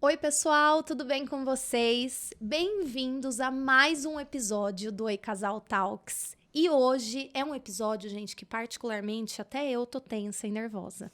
Oi, pessoal, tudo bem com vocês? Bem-vindos a mais um episódio do Oi Casal Talks. E hoje é um episódio, gente, que particularmente até eu tô tensa e nervosa.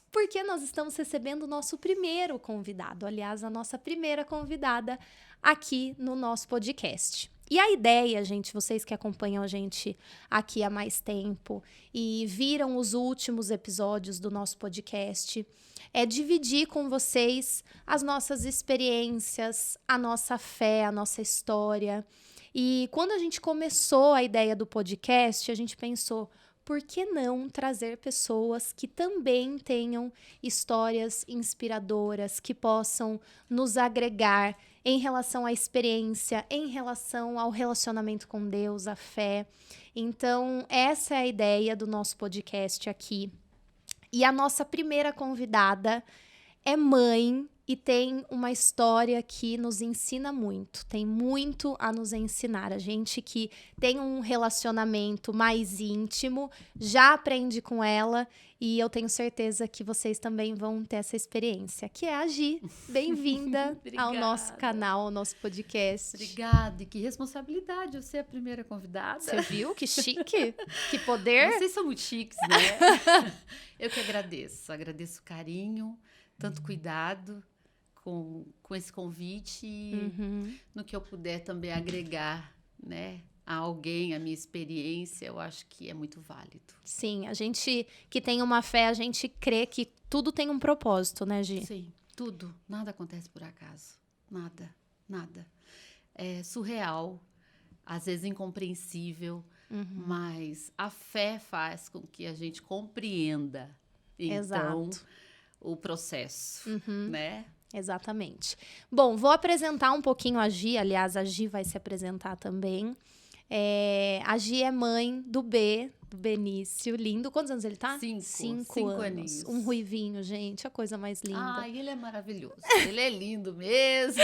Porque nós estamos recebendo o nosso primeiro convidado, aliás, a nossa primeira convidada aqui no nosso podcast. E a ideia, gente, vocês que acompanham a gente aqui há mais tempo e viram os últimos episódios do nosso podcast, é dividir com vocês as nossas experiências, a nossa fé, a nossa história. E quando a gente começou a ideia do podcast, a gente pensou, por que não trazer pessoas que também tenham histórias inspiradoras, que possam nos agregar em relação à experiência, em relação ao relacionamento com Deus, a fé. Então, essa é a ideia do nosso podcast aqui. E a nossa primeira convidada é mãe e tem uma história que nos ensina muito, tem muito a nos ensinar. A gente que tem um relacionamento mais íntimo, já aprende com ela e eu tenho certeza que vocês também vão ter essa experiência, que é a Gi. Bem-vinda ao nosso canal, ao nosso podcast. Obrigada, e que responsabilidade eu ser a primeira convidada. Você viu? Que chique, que poder. Vocês são muito chiques, né? Eu que agradeço o carinho, tanto cuidado com esse convite e no que eu puder também agregar, né, a alguém, a minha experiência, eu acho que é muito válido. Sim, a gente que tem uma fé, a gente crê que tudo tem um propósito, né, Gi? Sim, tudo, nada acontece por acaso, nada. É surreal, às vezes incompreensível, mas a fé faz com que a gente compreenda, então, Exato. o processo, né? Exatamente. Bom, vou apresentar um pouquinho a Gi, aliás, a Gi vai se apresentar também. A Gi é mãe do Benício, lindo. Quantos anos ele tá? 5 anos. aninhos. Um ruivinho, gente, a coisa mais linda. Ai, ele é maravilhoso. Ele é lindo mesmo.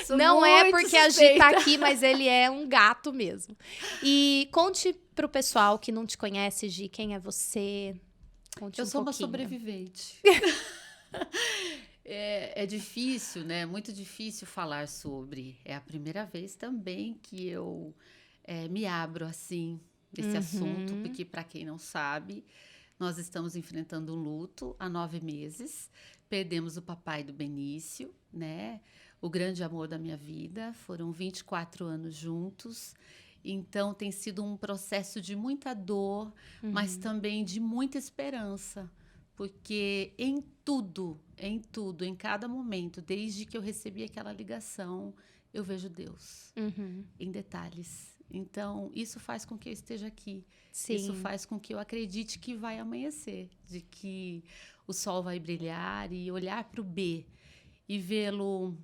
Não é porque a Gi tá aqui, mas ele é um gato mesmo. E conte pro pessoal que não te conhece, Gi, quem é você? Conte Eu um sou uma pouquinho. sobrevivente. É difícil, né? Muito difícil falar sobre. É a primeira vez também que eu me abro assim nesse assunto, porque para quem não sabe, nós estamos enfrentando um luto há 9 meses. Perdemos o papai do Benício, né? O grande amor da minha vida. Foram 24 anos juntos. Então tem sido um processo de muita dor, mas também de muita esperança. Porque em tudo, em cada momento, desde que eu recebi aquela ligação, eu vejo Deus em detalhes. Então, isso faz com que eu esteja aqui. Sim. Isso faz com que eu acredite que vai amanhecer, de que o sol vai brilhar e olhar para o B e vê-lo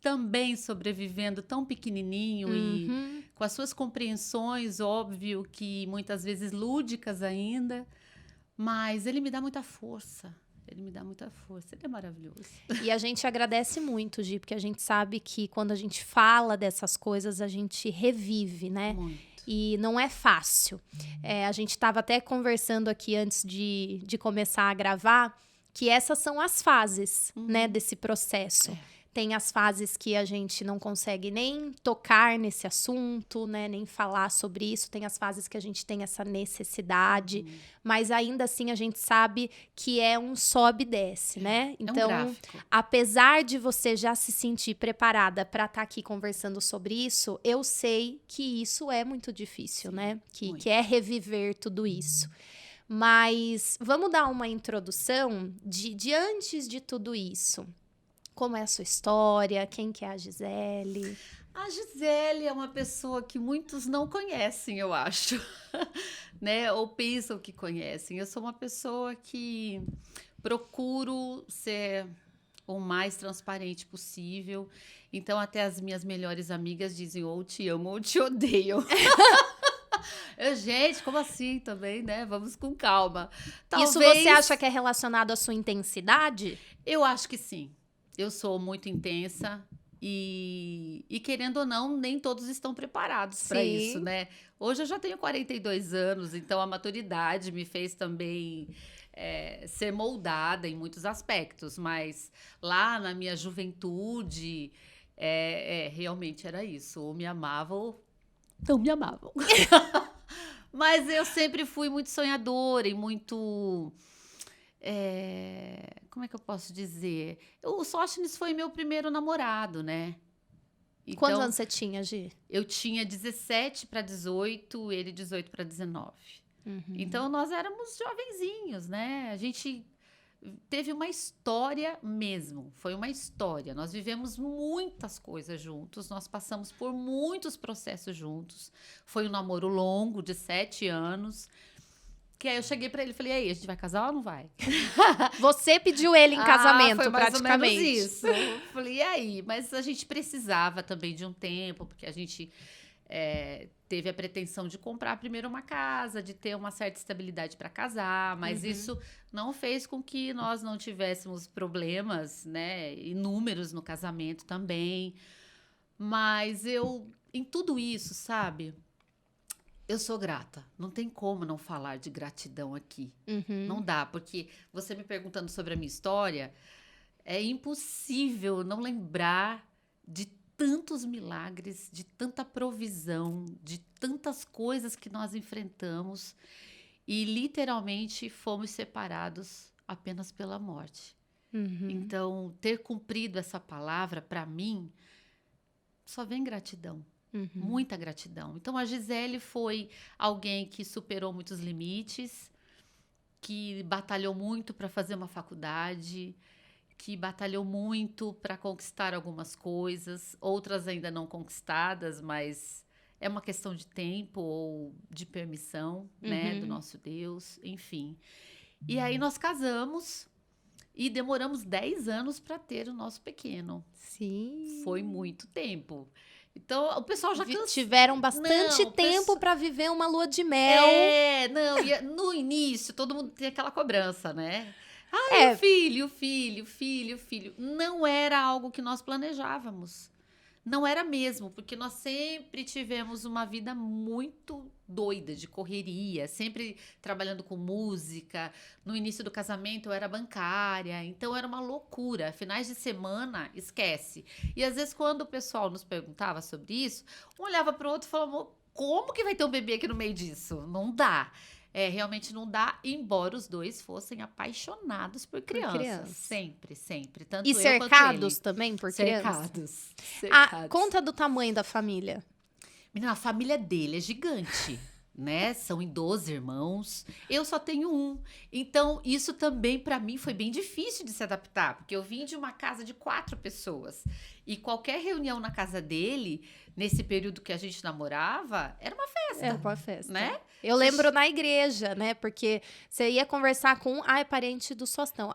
também sobrevivendo tão pequenininho e com as suas compreensões, óbvio que muitas vezes lúdicas ainda, mas ele me dá muita força. Ele é maravilhoso. E a gente agradece muito, Gi, porque a gente sabe que quando a gente fala dessas coisas, a gente revive, né? Muito. E não é fácil. A gente estava até conversando aqui antes de começar a gravar, que essas são as fases, né, desse processo. Tem as fases que a gente não consegue nem tocar nesse assunto, né, nem falar sobre isso. Tem as fases que a gente tem essa necessidade, mas ainda assim a gente sabe que é um sobe e desce, né? Então, um gráfico. apesar de você já se sentir preparada para estar aqui conversando sobre isso, eu sei que isso é muito difícil, né? Que é reviver tudo isso. Mas vamos dar uma introdução de antes de tudo isso. Como é a sua história? Quem que é a Gisele? A Gisele é uma pessoa que muitos não conhecem, eu acho, né? Ou pensam que conhecem. Eu sou uma pessoa que procuro ser o mais transparente possível. Então, até as minhas melhores amigas dizem ou te amo ou te odeio. Gente, como assim também, né? Vamos com calma. Isso você acha que é relacionado à sua intensidade? Eu acho que sim. Eu sou muito intensa e querendo ou não, nem todos estão preparados para isso, né? Hoje eu já tenho 42 anos, então a maturidade me fez também ser moldada em muitos aspectos, mas lá na minha juventude, realmente era isso. Ou me amavam, ou não me amavam. Mas eu sempre fui muito sonhadora e muito... como é que eu posso dizer? O Sóstenes foi meu primeiro namorado, né? Então, Quantos anos você tinha, Gi? eu tinha 17 para 18, ele 18 para 19. Então, nós éramos jovenzinhos, né? A gente teve uma história mesmo. Foi uma história. Nós vivemos muitas coisas juntos. Nós passamos por muitos processos juntos. Foi um namoro longo, de 7 anos. Que aí eu cheguei pra ele e falei, e aí, a gente vai casar ou não vai? Você pediu ele em casamento, foi mais praticamente. ou menos isso. Eu falei, e aí? Mas a gente precisava também de um tempo, porque a gente teve a pretensão de comprar primeiro uma casa, de ter uma certa estabilidade para casar, mas isso não fez com que nós não tivéssemos problemas, né, inúmeros no casamento também. Mas em tudo isso, sabe, eu sou grata. Não tem como não falar de gratidão aqui. Não dá, porque você me perguntando sobre a minha história, é impossível não lembrar de tantos milagres, de tanta provisão, de tantas coisas que nós enfrentamos e literalmente fomos separados apenas pela morte. Então, ter cumprido essa palavra, para mim, só vem gratidão. Muita gratidão. Então, a Gisele foi alguém que superou muitos limites, que batalhou muito para fazer uma faculdade, que batalhou muito para conquistar algumas coisas, outras ainda não conquistadas, mas é uma questão de tempo ou de permissão, né, do nosso Deus, enfim. E aí nós casamos e demoramos 10 anos para ter o nosso pequeno. Sim. Foi muito tempo. Então, o pessoal já cansou. Tiveram bastante tempo para viver uma lua de mel. No início, todo mundo tem aquela cobrança, né? O filho. Não era algo que nós planejávamos. Não era mesmo, porque nós sempre tivemos uma vida muito doida, de correria, sempre trabalhando com música. No início do casamento eu era bancária, então era uma loucura. Finais de semana, esquece. E às vezes quando o pessoal nos perguntava sobre isso, um olhava para o outro e falava, como que vai ter um bebê aqui no meio disso? Não dá. Realmente não dá, embora os dois fossem apaixonados por crianças. Sempre. Tanto e eu cercados quanto ele. também por Cercados. Conta do tamanho da família. Menina, a família dele é gigante, né? São em 12 irmãos. Eu só tenho um. Então, isso também, para mim, foi bem difícil de se adaptar. Porque eu vim de uma casa de 4 pessoas. E qualquer reunião na casa dele, nesse período que a gente namorava, era uma festa. Era uma festa. Né? Eu lembro na igreja, né? Porque você ia conversar com é parente do Sostão.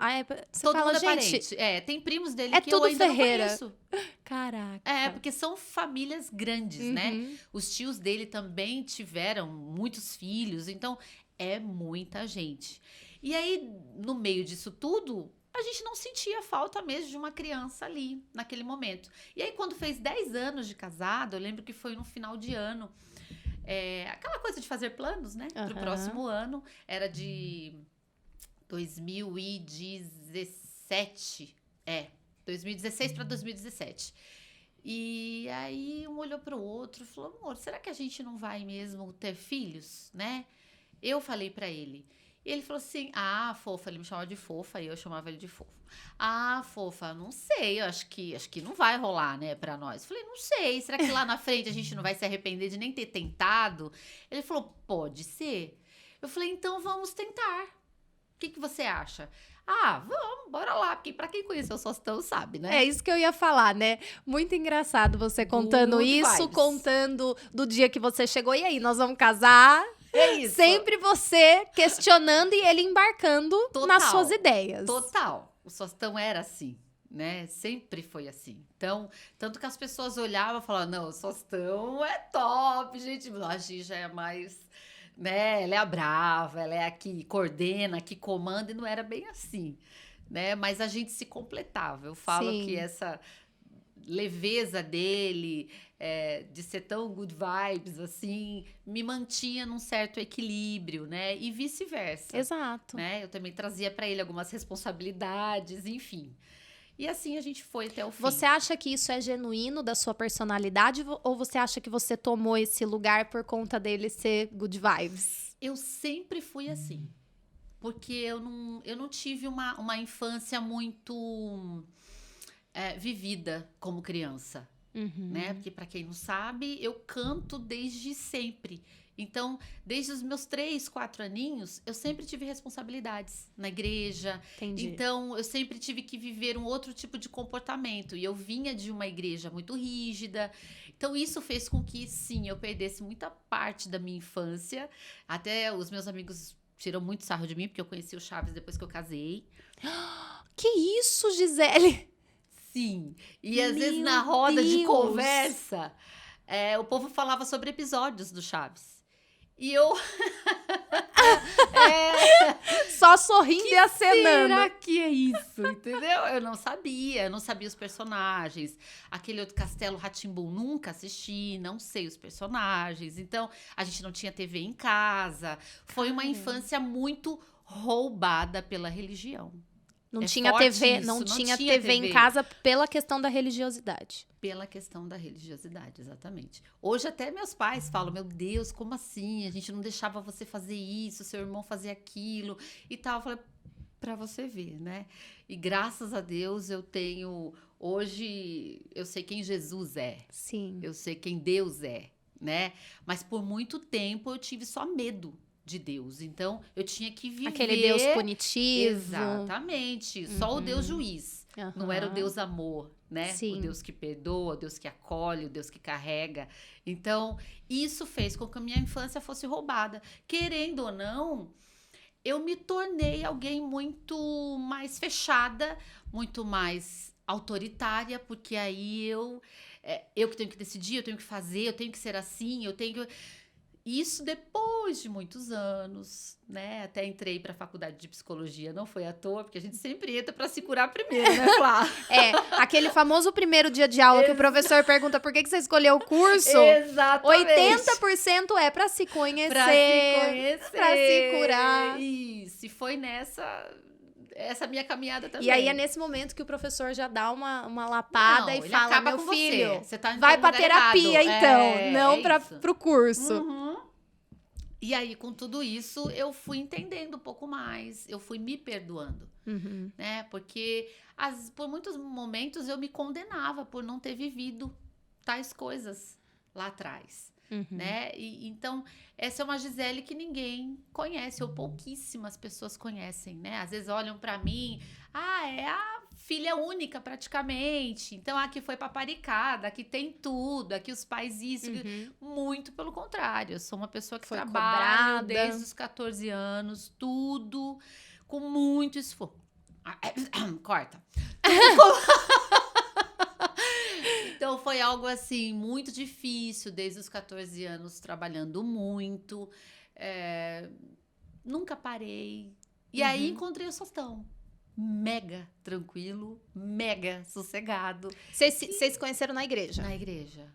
Você Todo fala, mundo é gente, parente. Tem primos dele é que tudo eu ainda Ferreira. não conheço. Caraca. Porque são famílias grandes, né? Os tios dele também tiveram muitos filhos, então é muita gente. E aí, no meio disso tudo, a gente não sentia falta mesmo de uma criança ali, naquele momento. E aí, quando fez 10 anos de casado, eu lembro que foi no final de ano, aquela coisa de fazer planos, né? Pro próximo ano, era de 2017, 2016 para 2017. E aí um olhou para o outro e falou, amor, será que a gente não vai mesmo ter filhos, né? Eu falei para ele. E ele falou assim, fofa, ele me chamava de fofa e eu chamava ele de fofo. Fofa, não sei, eu acho que não vai rolar, né, pra nós. Eu falei, não sei, será que lá na frente a gente não vai se arrepender de nem ter tentado? Ele falou, pode ser. Eu falei, então vamos tentar. O que você acha? Vamos, bora lá, porque pra quem conheceu o Sostão sabe, né? É isso que eu ia falar, né? Muito engraçado você contando Good isso, vibes. Contando do dia que você chegou. E aí, nós vamos casar? É isso. Sempre você questionando e ele embarcando nas suas ideias. Total. O Sostão era assim, né? Sempre foi assim. Então, tanto que as pessoas olhavam e falavam, não, o Sostão é top, gente. A Gi já é mais, né? Ela é a brava, ela é a que coordena, que comanda, e não era bem assim, né? Mas a gente se completava. Eu falo Sim. que essa leveza dele, de ser tão good vibes, assim, me mantinha num certo equilíbrio, né? E vice-versa. Exato. Né? Eu também trazia para ele algumas responsabilidades, enfim. E assim a gente foi até o fim. Você acha que isso é genuíno da sua personalidade ou você acha que você tomou esse lugar por conta dele ser good vibes? Eu sempre fui assim. Porque eu não tive uma infância muito vivida como criança. Né? Porque, para quem não sabe, eu canto desde sempre. Então, desde os meus 3, 4 aninhos, eu sempre tive responsabilidades na igreja. Entendi. Então, eu sempre tive que viver um outro tipo de comportamento. E eu vinha de uma igreja muito rígida. Então, isso fez com que, sim, eu perdesse muita parte da minha infância. Até os meus amigos tiram muito sarro de mim, porque eu conheci o Chaves depois que eu casei. Que isso, Gisele? Sim. E às vezes na roda de conversa, o povo falava sobre episódios do Chaves. E eu... Só sorrindo e acenando. Será que é isso? Entendeu? Eu não sabia os personagens. Aquele outro Castelo Rá-Tim-Bum, nunca assisti, não sei os personagens. Então, a gente não tinha TV em casa. Foi uma infância muito roubada pela religião. Não tinha TV, não tinha TV em casa pela questão da religiosidade. Pela questão da religiosidade, exatamente. Hoje até meus pais falam, meu Deus, como assim? A gente não deixava você fazer isso, seu irmão fazer aquilo e tal. Eu falei, pra você ver, né? E graças a Deus eu tenho... Hoje eu sei quem Jesus é. Sim. Eu sei quem Deus é, né? Mas por muito tempo eu tive só medo de Deus. Então, eu tinha que viver... Aquele Deus punitivo. Exatamente. Só o Deus juiz. Não era o Deus amor, né? Sim. O Deus que perdoa, o Deus que acolhe, o Deus que carrega. Então, isso fez com que a minha infância fosse roubada. Querendo ou não, eu me tornei alguém muito mais fechada, muito mais autoritária, porque aí eu que tenho que decidir, eu tenho que fazer, eu tenho que ser assim, eu tenho que... Isso depois de muitos anos, né? Até entrei para a faculdade de psicologia, não foi à toa, porque a gente sempre entra para se curar primeiro, né, Flá? Aquele famoso primeiro dia de aula que o professor pergunta por que você escolheu o curso. Exatamente. 80% é para se conhecer, para se curar. Isso, e foi essa minha caminhada também. E aí é nesse momento que o professor já dá uma lapada e fala, meu filho, você tá vai pra terapia então, não pro curso. E aí, com tudo isso, eu fui entendendo um pouco mais, eu fui me perdoando, né? Porque por muitos momentos eu me condenava por não ter vivido tais coisas lá atrás. Né? Então, essa é uma Gisele que ninguém conhece, ou pouquíssimas pessoas conhecem, né? Às vezes olham pra mim, é a filha única praticamente, então aqui foi paparicada, aqui tem tudo, aqui os pais isso, muito pelo contrário, eu sou uma pessoa que trabalha desde os 14 anos, tudo com muito esforço. Corta. Então, foi algo, assim, muito difícil, desde os 14 anos, trabalhando muito. Nunca parei. E aí, encontrei o Sostão. Mega tranquilo, mega sossegado. Vocês se conheceram na igreja? Na igreja.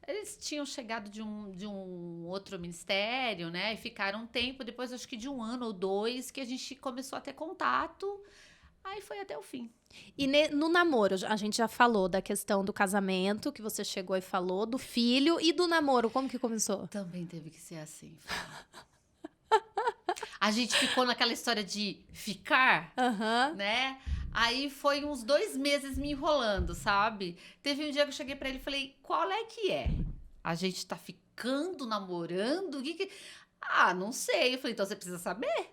Eles tinham chegado de um outro ministério, né? E ficaram um tempo, depois acho que de 1 ano ou 2, que a gente começou a ter contato. Aí foi até o fim. E no namoro, a gente já falou da questão do casamento, que você chegou e falou, do filho, e do namoro, como que começou? Também teve que ser assim. A gente ficou naquela história de ficar, né? Aí foi uns 2 meses me enrolando, sabe? Teve um dia que eu cheguei pra ele e falei, qual é que é? A gente tá ficando, namorando? Não sei. Eu falei, então você precisa saber.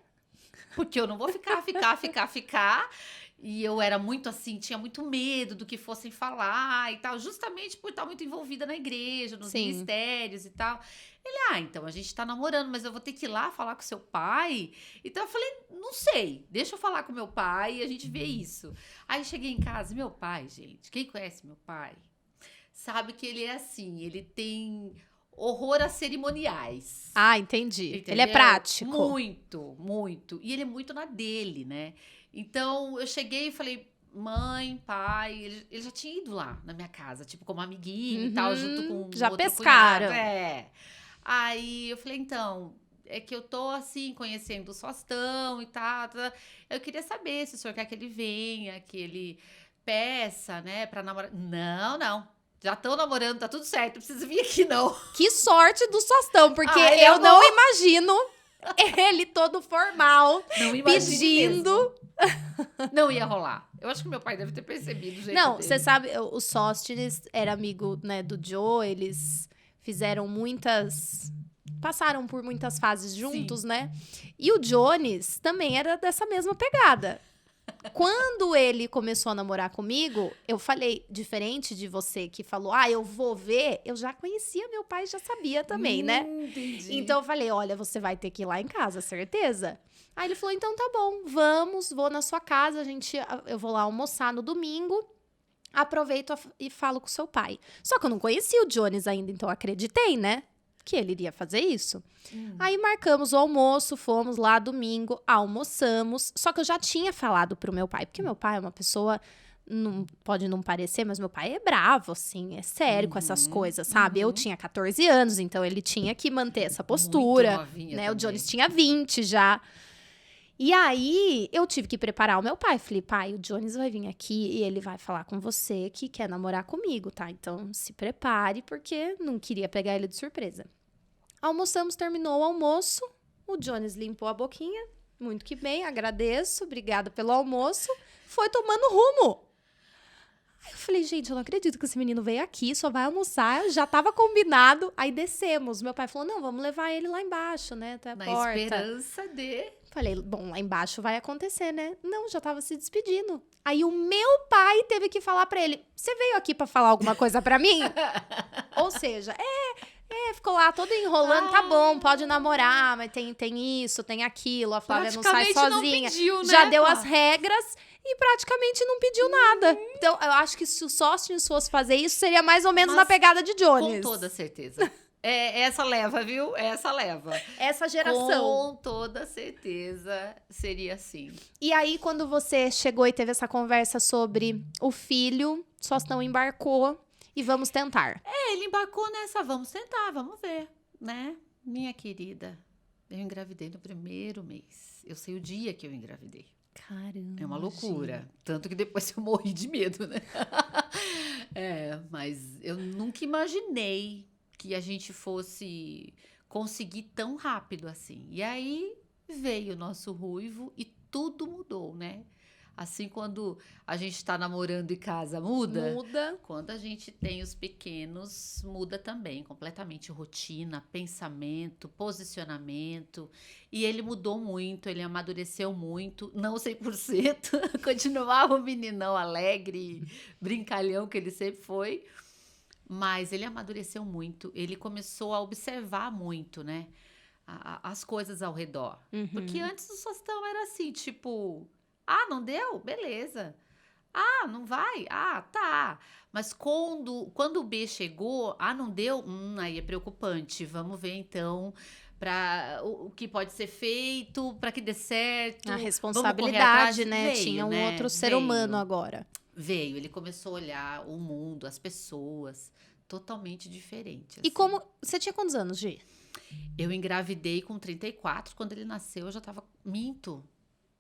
Porque eu não vou ficar. E eu era muito assim, tinha muito medo do que fossem falar e tal, justamente por estar muito envolvida na igreja, nos ministérios e tal. Ele, então a gente tá namorando, mas eu vou ter que ir lá falar com seu pai? Então eu falei, não sei, deixa eu falar com meu pai e a gente vê isso. Aí cheguei em casa, meu pai, gente, quem conhece meu pai, sabe que ele é assim, ele tem... horror a cerimoniais. Entendi. Entendeu? Ele é prático. Muito, muito. E ele é muito na dele, né? Então, eu cheguei e falei, mãe, pai, ele já tinha ido lá na minha casa, tipo, como amiguinho e tal, junto com Já outro pescaram. cunhado. É. Aí eu falei, então, é que eu tô assim, conhecendo o Sostão e tal. Eu queria saber se o senhor quer que ele venha, que ele peça, né, pra namorar. Não, não. Já estão namorando, tá tudo certo, não precisa vir aqui, não. Que sorte do Sostão, porque Ai, eu amor. não imagino ele todo formal, Não imagine pedindo. mesmo. Não ia rolar. Eu acho que meu pai deve ter percebido o jeito Não, dele. você sabe, o Sóstenes era amigo, né, do Joe, eles fizeram passaram por muitas fases juntos, né? E o Jones também era dessa mesma pegada. Quando ele começou a namorar comigo, eu falei, diferente de você que falou, eu vou ver, eu já conhecia meu pai, já sabia também, né? Entendi. Então eu falei, olha, você vai ter que ir lá em casa, certeza? Aí ele falou, então tá bom, vou na sua casa, eu vou lá almoçar no domingo, aproveito e falo com seu pai. Só que eu não conhecia o Jones ainda, então eu acreditei, né? Que ele iria fazer isso. Aí marcamos o almoço, fomos lá domingo, almoçamos. Só que eu já tinha falado pro meu pai, porque meu pai é uma pessoa, não, pode não parecer, mas meu pai é bravo, assim, é sério com essas coisas, sabe? Eu tinha 14 anos, então ele tinha que manter essa postura. Muito novinha Né? O também. Jones tinha 20 já. E aí, eu tive que preparar o meu pai. Falei, pai, o Jones vai vir aqui e ele vai falar com você que quer namorar comigo, tá? Então, se prepare, porque não queria pegar ele de surpresa. Almoçamos, terminou o almoço. O Jones limpou a boquinha. Muito que bem, agradeço. Obrigada pelo almoço. Foi tomando rumo. Aí eu falei, gente, eu não acredito que esse menino veio aqui, só vai almoçar. Já tava combinado. Aí descemos. Meu pai falou, não, vamos levar ele lá embaixo, né? Até a Na porta. esperança de... Falei, bom, lá embaixo vai acontecer, né? Não, já tava se despedindo. Aí o meu pai teve que falar pra ele, você veio aqui pra falar alguma coisa pra mim? Ou seja, ficou lá todo enrolando, tá bom, pode namorar, mas tem isso, tem aquilo, a Flávia não sai sozinha. Não pediu, né? Já deu as regras e praticamente não pediu nada. Então, eu acho que se o Sóstenes fosse fazer isso, seria mais ou menos na pegada de Jones. Com toda certeza. É essa leva, viu? Essa leva. Essa geração. Com toda certeza seria assim. E aí, quando você chegou e teve essa conversa sobre o filho, Sostão embarcou e vamos tentar. Ele embarcou nessa, vamos tentar, vamos ver, né? Minha querida, eu engravidei no primeiro mês. Eu sei o dia que eu engravidei. Caramba. É uma loucura. Tanto que depois eu morri de medo, né? Mas eu nunca imaginei que a gente fosse conseguir tão rápido assim. E aí veio o nosso ruivo e tudo mudou, né? Assim, quando a gente está namorando e casa, muda. Quando a gente tem os pequenos, muda também completamente rotina, pensamento, posicionamento. E ele mudou muito, ele amadureceu muito, não 100%, continuava o meninão alegre, brincalhão que ele sempre foi. Mas ele amadureceu muito, ele começou a observar muito, né? As coisas ao redor. Porque antes o Sostão era assim, tipo... não deu? Beleza. Não vai? Tá. Mas quando o B chegou, não deu? Aí é preocupante. Vamos ver, então, para o que pode ser feito, para que dê certo. A responsabilidade, né? Veio, tinha um né? outro ser humano agora. Veio, ele começou a olhar o mundo, as pessoas, totalmente diferente. E como... Você tinha quantos anos, Gi? Eu engravidei com 34, quando ele nasceu eu já tava... Minto.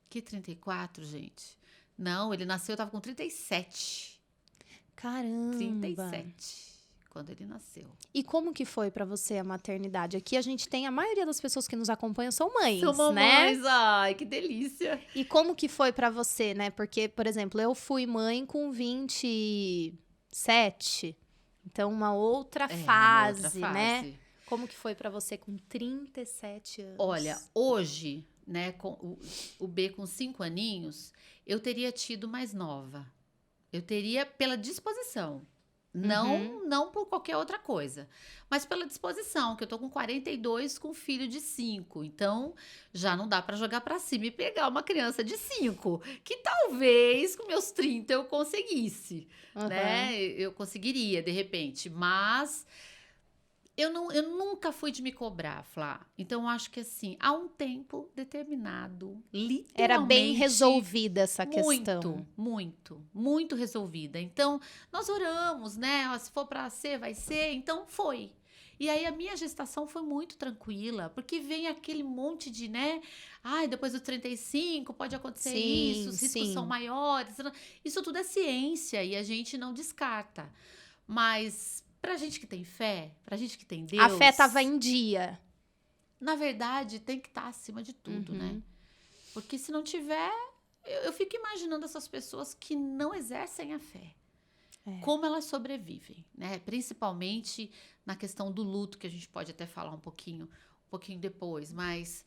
Que 34, gente? Não, ele nasceu, eu tava com 37. Caramba! 37, quando ele nasceu. E como que foi pra você a maternidade? Aqui a gente tem, a maioria das pessoas que nos acompanham são mães, São mamães, né? ai, que delícia. E como que foi pra você, né? Porque, por exemplo, eu fui mãe com 27, então uma outra fase, né? Como que foi pra você com 37 anos? Olha, hoje... né, com o B com 5 aninhos, eu teria tido mais nova. Eu teria pela disposição. Não por qualquer outra coisa. Mas pela disposição, que eu tô com 42 com filho de 5. Então, já não dá para jogar para cima e pegar uma criança de 5. Que talvez com meus 30 eu conseguisse. Né? Eu conseguiria, de repente. Mas... Eu nunca fui de me cobrar, Flá. Então, eu acho que assim, há um tempo determinado, literalmente... Era bem resolvida essa questão. Muito resolvida. Então, nós oramos, né? Ó, se for para ser, vai ser. Então, foi. E aí, a minha gestação foi muito tranquila, porque vem aquele monte de, né? Ai, depois dos 35 pode acontecer isso, os riscos são maiores. Isso tudo é ciência e a gente não descarta. Mas pra gente que tem fé, pra gente que tem Deus... A fé estava em dia. Na verdade, tem que estar acima de tudo, né? Porque se não tiver... Eu fico imaginando essas pessoas que não exercem a fé. Como elas sobrevivem, né? Principalmente na questão do luto, que a gente pode até falar um pouquinho depois. Mas,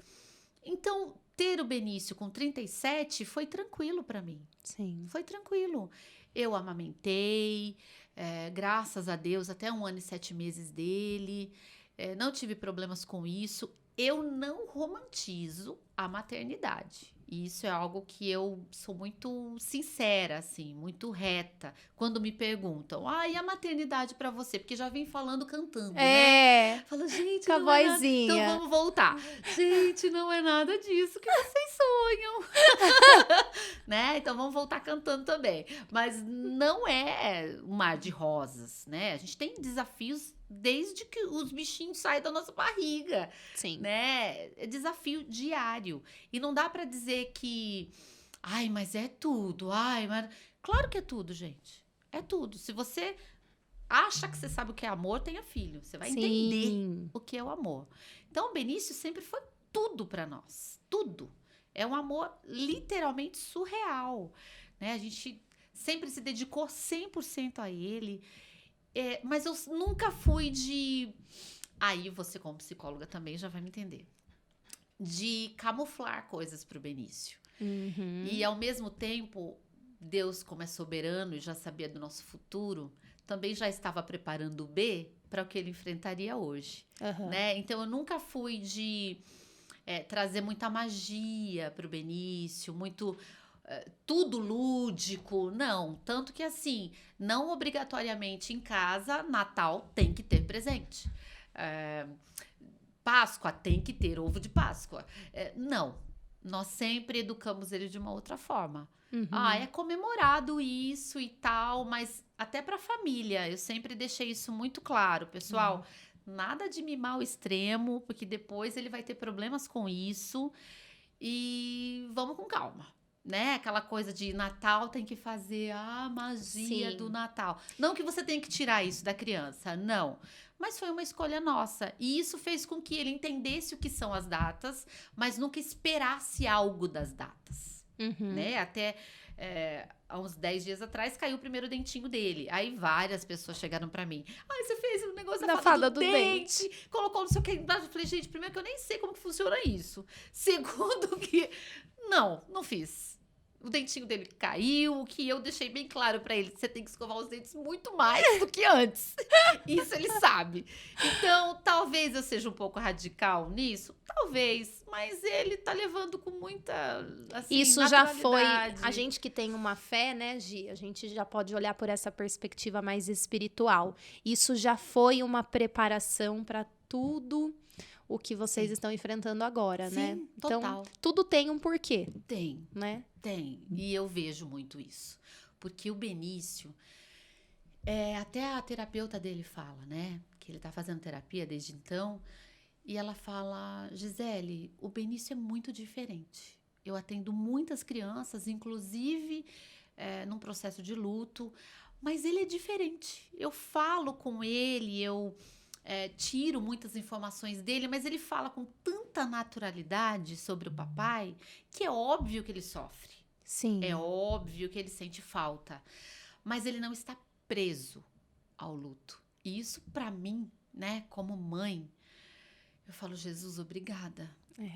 então, ter o Benício com 37 foi tranquilo para mim. Sim. Foi tranquilo. Eu amamentei, graças a Deus, até 1 ano e 7 meses dele. Não tive problemas com isso. Eu não romantizo a maternidade. E isso é algo que eu sou muito sincera, assim, muito reta. Quando me perguntam, e a maternidade pra você? Porque já vem falando, cantando, né? Fala, gente, com a não é nada. vozinha. Então vamos voltar. Gente, não é nada disso que vocês sonham. Né? Então vamos voltar cantando também. Mas não é um mar de rosas, né? A gente tem desafios desde que os bichinhos saem da nossa barriga. Sim. Né? É desafio diário. E não dá pra dizer que... Ai, mas é tudo. Ai, mas... Claro que é tudo, gente. É tudo. Se você acha que você sabe o que é amor, tenha filho. Você vai entender o que é o amor. Então, o Benício sempre foi tudo pra nós. Tudo. É um amor literalmente surreal. Né? A gente sempre se dedicou 100% a ele. Mas eu nunca fui de... Aí você, como psicóloga, também já vai me entender. De camuflar coisas pro Benício. E, ao mesmo tempo, Deus, como é soberano e já sabia do nosso futuro, também já estava preparando o B para o que ele enfrentaria hoje. Né? Então, eu nunca fui de trazer muita magia pro Benício, muito... tudo lúdico, não. Tanto que, assim, não obrigatoriamente em casa, Natal tem que ter presente. Páscoa tem que ter ovo de Páscoa. Não. Nós sempre educamos ele de uma outra forma. É comemorado isso e tal, mas até pra família, eu sempre deixei isso muito claro, pessoal. Nada de mimar ao extremo, porque depois ele vai ter problemas com isso. E vamos com calma. Né? Aquela coisa de Natal tem que fazer a magia do Natal. Não que você tenha que tirar isso da criança, não. Mas foi uma escolha nossa. E isso fez com que ele entendesse o que são as datas, mas nunca esperasse algo das datas. Né? Até há uns 10 dias atrás caiu o primeiro dentinho dele. Aí várias pessoas chegaram pra mim. Você fez um negócio da fada do dente. Colocou não sei o que embaixo. Eu falei, gente, primeiro que eu nem sei como que funciona isso. Segundo que... Não fiz. O dentinho dele caiu, que eu deixei bem claro pra ele. Você tem que escovar os dentes muito mais do que antes. Isso ele sabe. Então, talvez eu seja um pouco radical nisso. Talvez. Mas ele tá levando com muita, assim, isso já foi... A gente que tem uma fé, né, Gi? A gente já pode olhar por essa perspectiva mais espiritual. Isso já foi uma preparação pra tudo... o que vocês estão enfrentando agora, né? Total. Então, tudo tem um porquê. Tem. Né? Tem. E eu vejo muito isso. Porque o Benício, até a terapeuta dele fala, né? Que ele tá fazendo terapia desde então. E ela fala, Gisele, o Benício é muito diferente. Eu atendo muitas crianças, inclusive num processo de luto. Mas ele é diferente. Eu falo com ele, tiro muitas informações dele, mas ele fala com tanta naturalidade sobre o papai que é óbvio que ele sofre. Sim. É óbvio que ele sente falta. Mas ele não está preso ao luto. E isso, pra mim, né, como mãe, eu falo, Jesus, obrigada.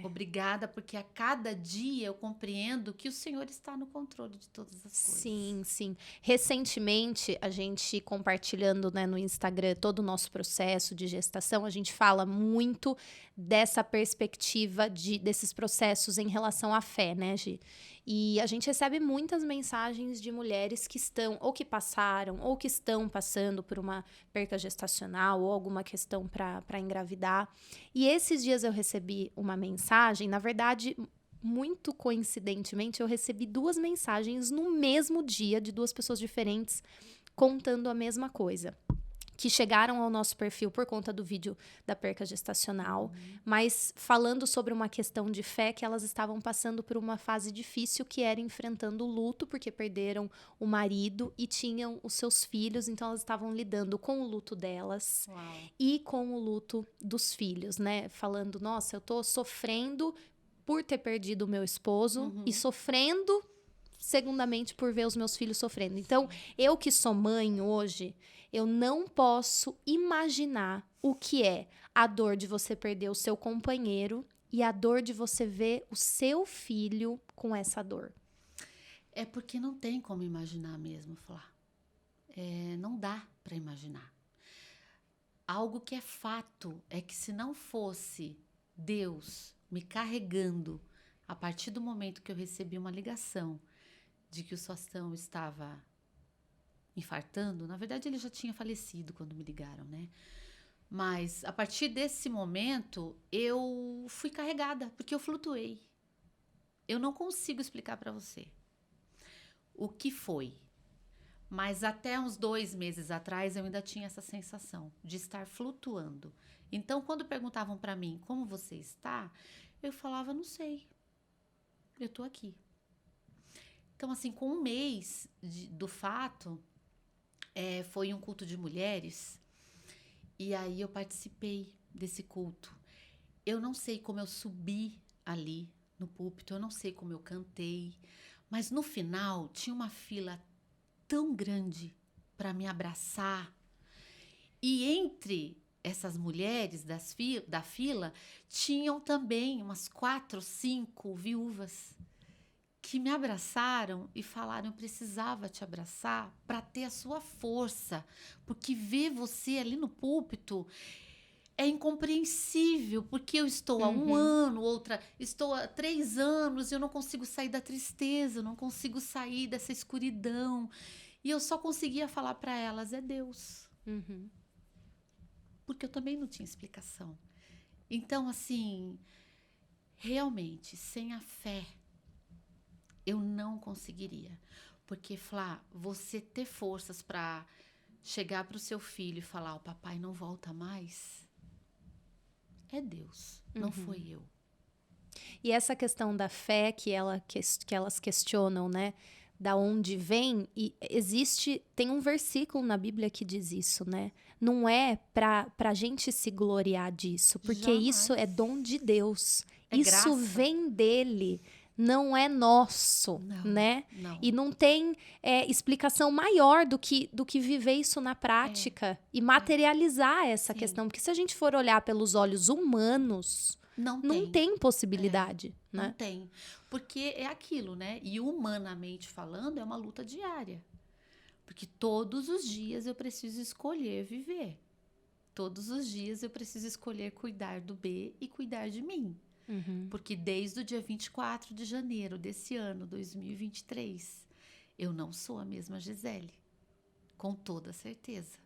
Obrigada, porque a cada dia eu compreendo que o Senhor está no controle de todas as coisas. Sim, sim. Recentemente, a gente compartilhando, né, no Instagram todo o nosso processo de gestação, a gente fala muito dessa perspectiva desses processos em relação à fé, né, Gi? E a gente recebe muitas mensagens de mulheres que estão, ou que passaram, ou que estão passando por uma perca gestacional, ou alguma questão para engravidar. E esses dias eu recebi uma mensagem, na verdade, muito coincidentemente, eu recebi 2 mensagens no mesmo dia, de 2 pessoas diferentes, contando a mesma coisa. Que chegaram ao nosso perfil por conta do vídeo da perca gestacional, mas falando sobre uma questão de fé, que elas estavam passando por uma fase difícil, que era enfrentando o luto, porque perderam o marido e tinham os seus filhos, então elas estavam lidando com o luto delas. Uau. E com o luto dos filhos, né? Falando, nossa, eu tô sofrendo por ter perdido o meu esposo e sofrendo, segundamente, por ver os meus filhos sofrendo. Então, eu que sou mãe hoje, eu não posso imaginar o que é a dor de você perder o seu companheiro e a dor de você ver o seu filho com essa dor. É porque não tem como imaginar mesmo, Flá. Não dá para imaginar. Algo que é fato é que se não fosse Deus me carregando a partir do momento que eu recebi uma ligação de que o Sostão estava infartando, na verdade ele já tinha falecido quando me ligaram, né? Mas a partir desse momento eu fui carregada, porque eu flutuei. Eu não consigo explicar para você o que foi. Mas até uns 2 meses atrás eu ainda tinha essa sensação de estar flutuando. Então, quando perguntavam para mim como você está, eu falava, não sei, eu tô aqui. Então, assim, com 1 mês do fato, foi um culto de mulheres e aí eu participei desse culto. Eu não sei como eu subi ali no púlpito, eu não sei como eu cantei, mas no final tinha uma fila tão grande para me abraçar. E entre essas mulheres da fila, tinham também umas 4, 5 viúvas que me abraçaram e falaram, eu precisava te abraçar para ter a sua força, porque ver você ali no púlpito é incompreensível, porque eu estou há 1 ano, outra estou há 3 anos, e eu não consigo sair da tristeza, eu não consigo sair dessa escuridão. E eu só conseguia falar para elas, é Deus. Porque eu também não tinha explicação. Então, assim, realmente, sem a fé, eu não conseguiria. Porque, Flá, você ter forças para chegar para o seu filho e falar, o papai não volta mais, é Deus, não foi eu. E essa questão da fé que elas questionam, né? Da onde vem, e tem um versículo na Bíblia que diz isso, né? Não é pra gente se gloriar disso, porque Jamais. isso é dom de Deus. É Isso graça. vem dele, não é nosso, Não, né? não. E não tem explicação maior do que viver isso na prática e materializar essa Sim. questão. Porque se a gente for olhar pelos olhos humanos, não tem possibilidade, né? Não tem. Porque é aquilo, né? E humanamente falando, é uma luta diária. Porque todos os dias eu preciso escolher viver. Todos os dias eu preciso escolher cuidar do B e cuidar de mim. Porque desde o dia 24 de janeiro desse ano, 2023, eu não sou a mesma Gisele. Com toda certeza.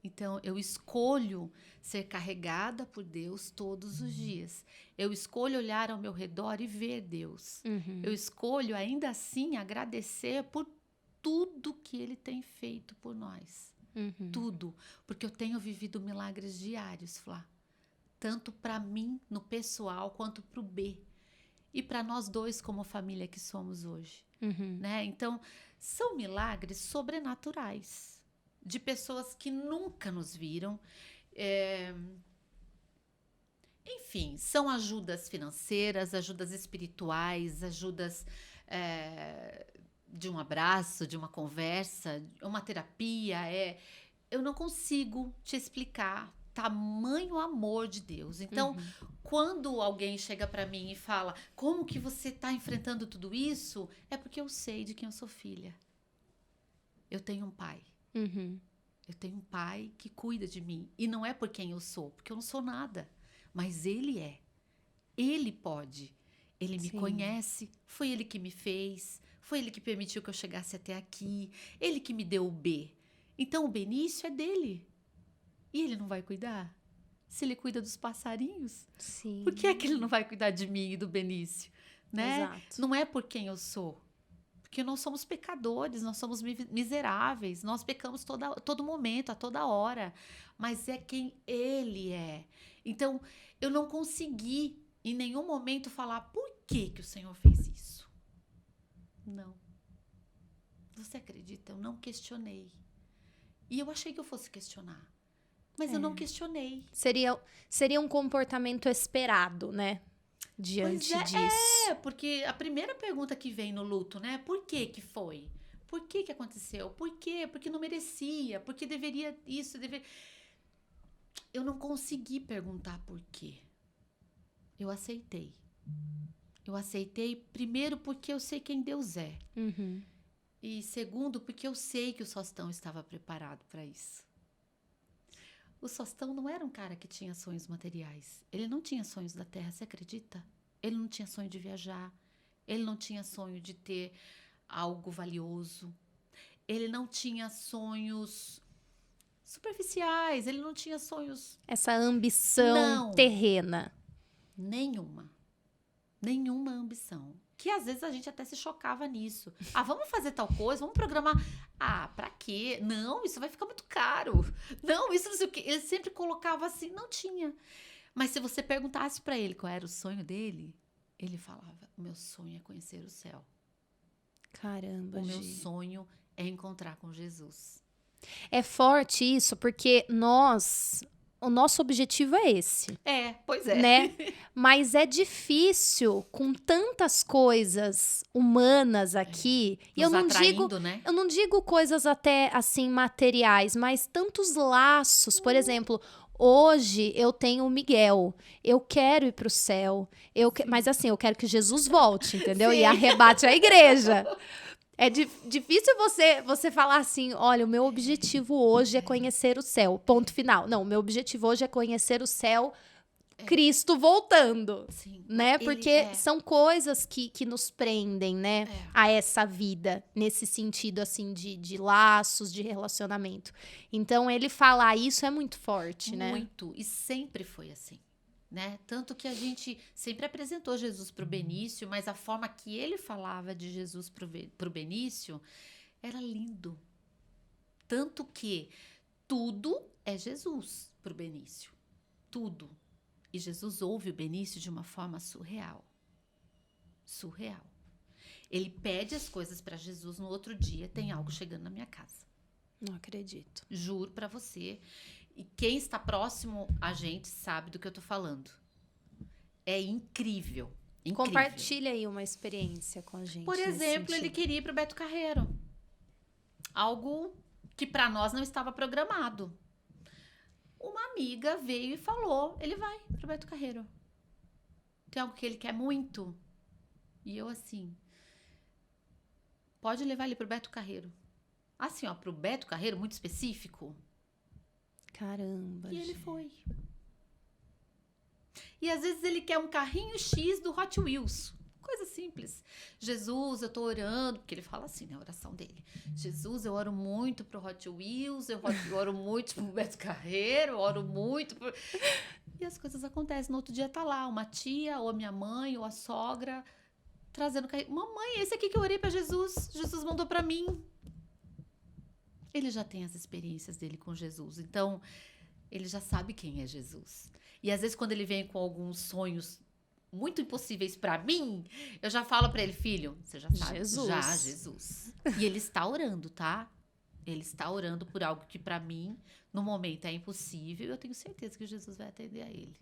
Então, eu escolho ser carregada por Deus todos os dias. Eu escolho olhar ao meu redor e ver Deus. Eu escolho, ainda assim, agradecer por tudo que Ele tem feito por nós. Tudo. Porque eu tenho vivido milagres diários, Flá. Tanto para mim, no pessoal, quanto para o B. E para nós dois, como família que somos hoje. Né? Então, são milagres sobrenaturais. De pessoas que nunca nos viram. Enfim, são ajudas financeiras, ajudas espirituais, ajudas de um abraço, de uma conversa, uma terapia. Eu não consigo te explicar tamanho amor de Deus. Então, quando alguém chega para mim e fala, como que você está enfrentando tudo isso? É porque eu sei de quem eu sou filha. Eu tenho um pai. Eu tenho um pai que cuida de mim. E não é por quem eu sou, porque eu não sou nada. Mas ele é. Ele pode. Ele me Sim. conhece, foi ele que me fez, foi ele que permitiu que eu chegasse até aqui, ele que me deu o B. Então o Benício é dele. E ele não vai cuidar? Se ele cuida dos passarinhos, Sim. por que é que ele não vai cuidar de mim e do Benício? Né? Exato. Não é por quem eu sou. Porque nós somos pecadores, nós somos miseráveis, nós pecamos todo momento, a toda hora. Mas é quem ele é. Então, eu não consegui em nenhum momento falar por que o Senhor fez isso. Não. Você acredita? Eu não questionei. E eu achei que eu fosse questionar. Mas eu não questionei. Seria um comportamento esperado, né? Diante disso. Porque a primeira pergunta que vem no luto, né? Por que que foi? Por que que aconteceu? Por quê? Porque não merecia. Porque deveria isso, deveria... Eu não consegui perguntar por quê. Eu aceitei. Eu aceitei, primeiro, porque eu sei quem Deus é. Uhum. E segundo, porque eu sei que o Sostão estava preparado para isso. O Sostão não era um cara que tinha sonhos materiais. Ele não tinha sonhos da terra, você acredita? Ele não tinha sonho de viajar. Ele não tinha sonho de ter algo valioso. Ele não tinha sonhos superficiais. Ele não tinha sonhos... Essa ambição terrena. Nenhuma ambição. Que às vezes a gente até se chocava nisso. Ah, vamos fazer tal coisa, vamos programar. Ah, pra quê? Não, isso vai ficar muito caro. Não, isso não sei o quê. Ele sempre colocava assim, não tinha. Mas se você perguntasse pra ele qual era o sonho dele, ele falava, o meu sonho é conhecer o céu. Caramba, o meu sonho é encontrar com Jesus. É forte isso, porque o nosso objetivo é esse. Pois é. Né? Mas é difícil com tantas coisas humanas aqui. E eu não digo coisas até assim materiais, mas tantos laços. Por exemplo, hoje eu tenho o Miguel. Eu quero ir pro céu. Mas assim, eu quero que Jesus volte, entendeu? Sim. E arrebate a igreja. É difícil você falar assim, olha, o meu objetivo hoje é conhecer o céu, ponto final. Não, o meu objetivo hoje é conhecer o céu, Cristo voltando. Sim, né? Porque são coisas que nos prendem, né? A essa vida, nesse sentido, assim, de laços, de relacionamento. Então, ele falar isso é muito forte, né? Muito, e sempre foi assim. Né? Tanto que a gente sempre apresentou Jesus para o Benício, mas a forma que ele falava de Jesus para o Benício era lindo. Tanto que tudo é Jesus para o Benício. Tudo. E Jesus ouve o Benício de uma forma surreal. Surreal. Ele pede as coisas para Jesus, no outro dia tem algo chegando na minha casa. Não acredito. Juro para você. E quem está próximo a gente sabe do que eu tô falando. É incrível. Incrível. Compartilha aí uma experiência com a gente. Por exemplo, ele queria ir pro Beto Carreiro. Algo que para nós não estava programado. Uma amiga veio e falou, ele vai pro Beto Carreiro. Tem algo que ele quer muito. E eu assim, pode levar ele pro Beto Carreiro. Assim, ó, pro Beto Carreiro, muito específico. Caramba, E ele foi. E às vezes ele quer um carrinho X do Hot Wheels. Coisa simples. Jesus, eu tô orando, porque ele fala assim, né, a oração dele. Jesus, eu oro muito pro Hot Wheels, eu oro muito pro Beto Carreiro, eu oro muito pro... E as coisas acontecem. No outro dia tá lá uma tia, ou a minha mãe, ou a sogra, trazendo carrinho. Mamãe, esse aqui que eu orei pra Jesus, Jesus mandou pra mim. Ele já tem as experiências dele com Jesus, então ele já sabe quem é Jesus. E às vezes quando ele vem com alguns sonhos muito impossíveis pra mim, eu já falo pra ele, filho, você já sabe. Jesus. Já, Jesus. E ele está orando, tá? Ele está orando por algo que pra mim, no momento, é impossível, e eu tenho certeza que Jesus vai atender a ele.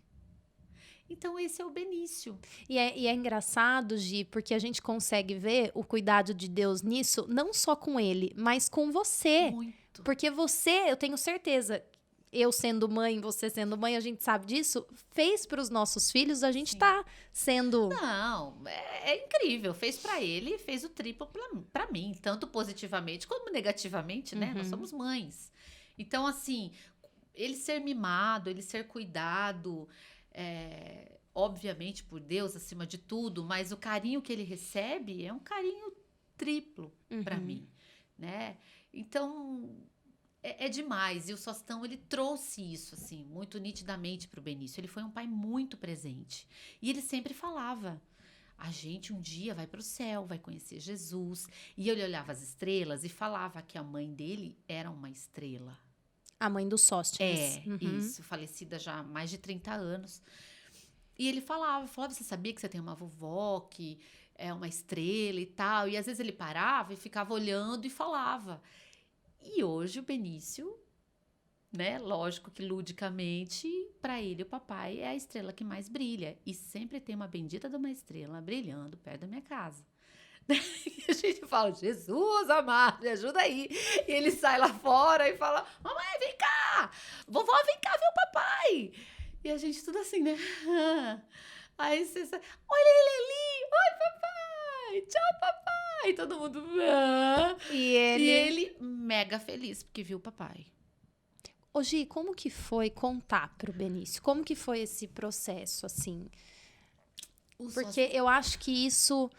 Então, esse é o Benício. E é engraçado, Gi, porque a gente consegue ver o cuidado de Deus nisso, não só com ele, mas com você. Muito. Porque você, eu tenho certeza, eu sendo mãe, você sendo mãe, a gente sabe disso, fez para os nossos filhos, a gente tá sendo... Não, é incrível. Fez pra ele, fez o triplo pra mim, tanto positivamente como negativamente, né? Nós somos mães. Então, assim, ele ser mimado, ele ser cuidado... obviamente, por Deus acima de tudo, mas o carinho que ele recebe é um carinho triplo para mim, né? Então, é demais. E o Sostão, ele trouxe isso, assim, muito nitidamente para o Benício. Ele foi um pai muito presente. E ele sempre falava, a gente um dia vai para o céu, vai conhecer Jesus. E ele olhava as estrelas e falava que a mãe dele era uma estrela. A mãe do Sóstenes. Isso, falecida já há mais de 30 anos. E ele falava, você sabia que você tem uma vovó que é uma estrela e tal? E às vezes ele parava e ficava olhando e falava. E hoje o Benício, né, lógico que ludicamente, para ele o papai é a estrela que mais brilha. E sempre tem uma bendita de uma estrela brilhando perto da minha casa. E a gente fala, Jesus amado, me ajuda aí. E ele sai lá fora e fala, mamãe, vem cá! Vovó, vem cá ver o papai! E a gente tudo assim, né? Aí você sai, olha ele ali! Oi, papai! Tchau, papai! E todo mundo... E E ele mega feliz porque viu o papai. Ô, Gi, como que foi contar pro Benício? Como que foi esse processo, assim? Porque eu acho que isso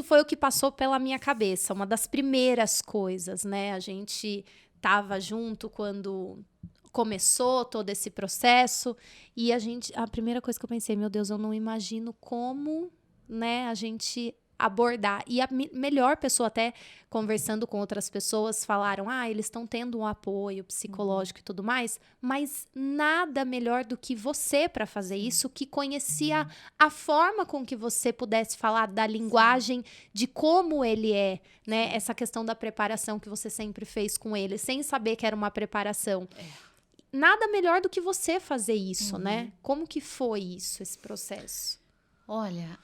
foi o que passou pela minha cabeça, uma das primeiras coisas, né? A gente tava junto quando começou todo esse processo e a primeira coisa que eu pensei, meu Deus, eu não imagino como, né, a gente abordar. E a melhor pessoa, até conversando com outras pessoas, falaram, eles estão tendo um apoio psicológico e tudo mais, mas nada melhor do que você para fazer isso, que conhecia a forma com que você pudesse falar da linguagem, de como ele é, né? Essa questão da preparação que você sempre fez com ele, sem saber que era uma preparação. Nada melhor do que você fazer isso, né? Como que foi isso, esse processo? Olha,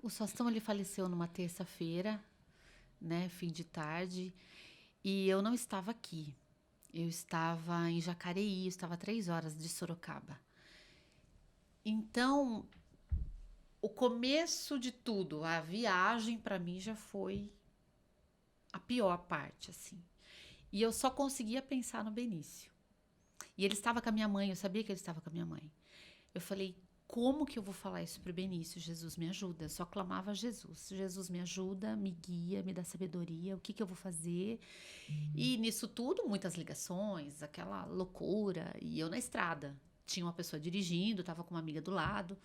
o Sostão, ele faleceu numa terça-feira, né, fim de tarde, e eu não estava aqui. Eu estava em Jacareí, eu estava a 3 horas de Sorocaba. Então, o começo de tudo, a viagem para mim já foi a pior parte, assim. E eu só conseguia pensar no Benício. E ele estava com a minha mãe, eu sabia que ele estava com a minha mãe. Eu falei, como que eu vou falar isso pro Benício? Jesus, me ajuda. Eu só clamava a Jesus. Jesus, me ajuda, me guia, me dá sabedoria. O que eu vou fazer? E nisso tudo, muitas ligações, aquela loucura. E eu na estrada. Tinha uma pessoa dirigindo, estava com uma amiga do lado.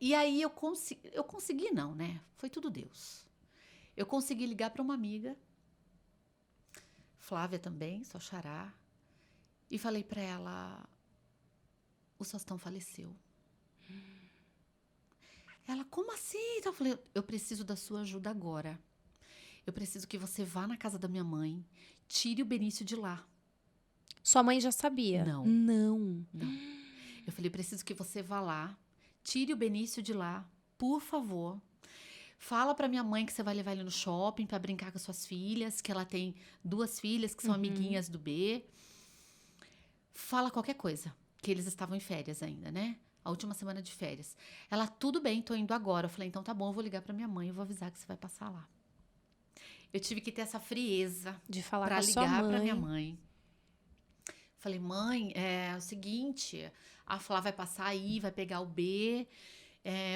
E aí eu consegui não, né? Foi tudo Deus. Eu consegui ligar para uma amiga, Flávia também, só xará. E falei para ela... O Sostão faleceu. Ela, como assim? Então eu falei, eu preciso da sua ajuda agora. Eu preciso que você vá na casa da minha mãe, tire o Benício de lá. Sua mãe já sabia? Não. Não. Eu falei, preciso que você vá lá, tire o Benício de lá, por favor. Fala pra minha mãe que você vai levar ele no shopping pra brincar com suas filhas, que ela tem 2 filhas que são amiguinhas do B. Fala qualquer coisa. Que eles estavam em férias ainda, né? A última semana de férias. Ela, tudo bem, tô indo agora. Eu falei, então tá bom, eu vou ligar pra minha mãe, eu vou avisar que você vai passar lá. Eu tive que ter essa frieza de falar pra com a sua ligar mãe. pra minha mãe. Falei, mãe, é o seguinte, a Flá vai passar aí, vai pegar o B,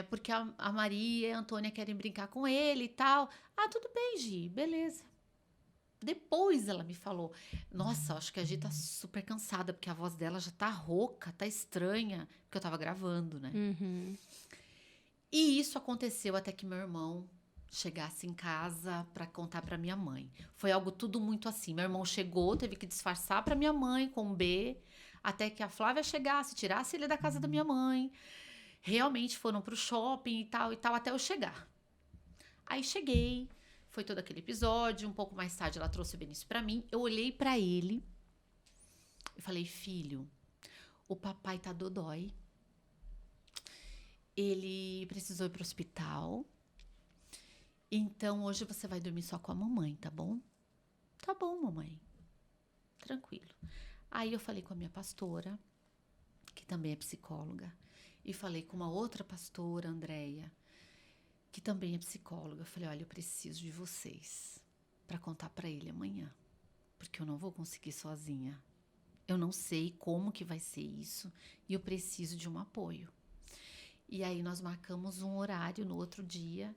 porque a Maria e a Antônia querem brincar com ele e tal. Ah, tudo bem, Gi, beleza. Depois ela me falou, nossa, acho que a Gi tá super cansada, porque a voz dela já tá rouca, tá estranha, porque eu tava gravando, né? E isso aconteceu até que meu irmão chegasse em casa pra contar pra minha mãe. Foi algo tudo muito assim, meu irmão chegou, teve que disfarçar pra minha mãe com um B, até que a Flávia chegasse, tirasse ele da casa da minha mãe. Realmente foram pro shopping e tal, até eu chegar. Aí cheguei... Foi todo aquele episódio, um pouco mais tarde ela trouxe o Benício pra mim. Eu olhei pra ele e falei, filho, o papai tá dodói. Ele precisou ir pro hospital. Então, hoje você vai dormir só com a mamãe, tá bom? Tá bom, mamãe. Tranquilo. Aí eu falei com a minha pastora, que também é psicóloga, e falei com uma outra pastora, Andréia, que também é psicóloga. Eu falei, olha, eu preciso de vocês para contar para ele amanhã, porque eu não vou conseguir sozinha. Eu não sei como que vai ser isso e eu preciso de um apoio. E aí nós marcamos um horário no outro dia,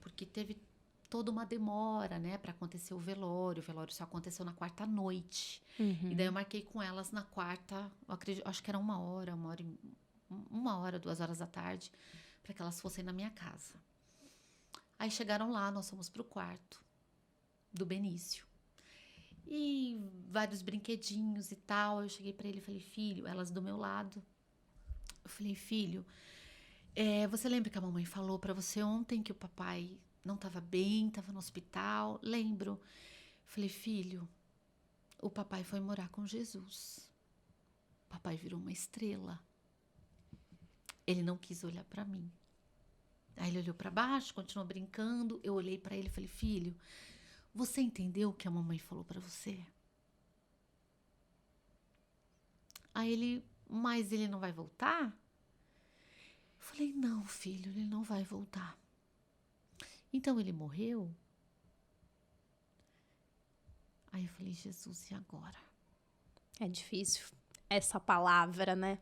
porque teve toda uma demora, né, para acontecer o velório. O velório só aconteceu na quarta noite. E daí eu marquei com elas na quarta, acho que era 2 horas da tarde, para que elas fossem na minha casa. Aí chegaram lá, nós fomos pro quarto do Benício. E vários brinquedinhos e tal. Eu cheguei para ele e falei, filho, elas do meu lado. Eu falei, filho, você lembra que a mamãe falou para você ontem que o papai não estava bem, estava no hospital? Lembro. Eu falei, filho, o papai foi morar com Jesus. O papai virou uma estrela. Ele não quis olhar para mim. Aí ele olhou para baixo, continuou brincando. Eu olhei para ele e falei, filho, você entendeu o que a mamãe falou para você? Aí ele, mas ele não vai voltar? Eu falei, não, filho, ele não vai voltar. Então ele morreu? Aí eu falei, Jesus, e agora? É difícil essa palavra, né?